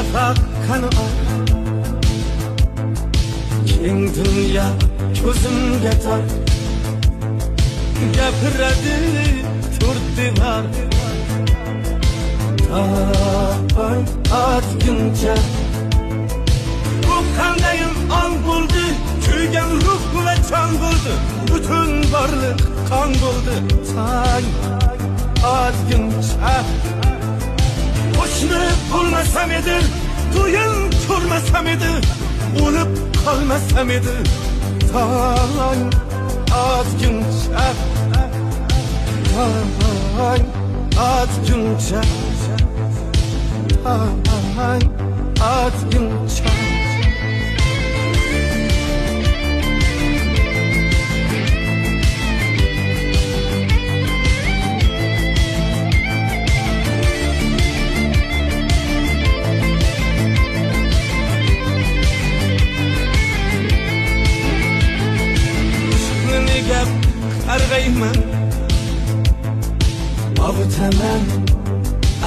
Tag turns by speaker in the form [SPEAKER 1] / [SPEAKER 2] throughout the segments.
[SPEAKER 1] şafak kanı al. Keng dünya ko'zimga tor, gapiradi to'rt devor. Tong otguncha bu qandayin ong bo'ldi, kuygan ruh va jon bo'ldi, butun borliq qon bo'ldi. Tong otguncha qo'shni bo'lmasam edi, to'yin ko'rmasam edi, o'lib qolmasam edi. Tong otguncha, tong otguncha, tong otguncha. Gap qarg'ayman, ovutaman,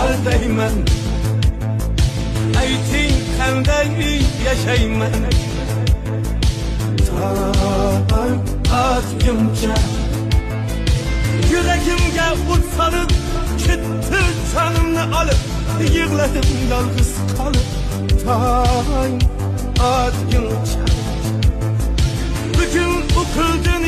[SPEAKER 1] aldayman. Ayting qanday yashayman? Tong otguncha yuragimga o't solib, ketdi jonimni olib, yig'ladim yolg'iz qolib. Tong otguncha bugun o'qildin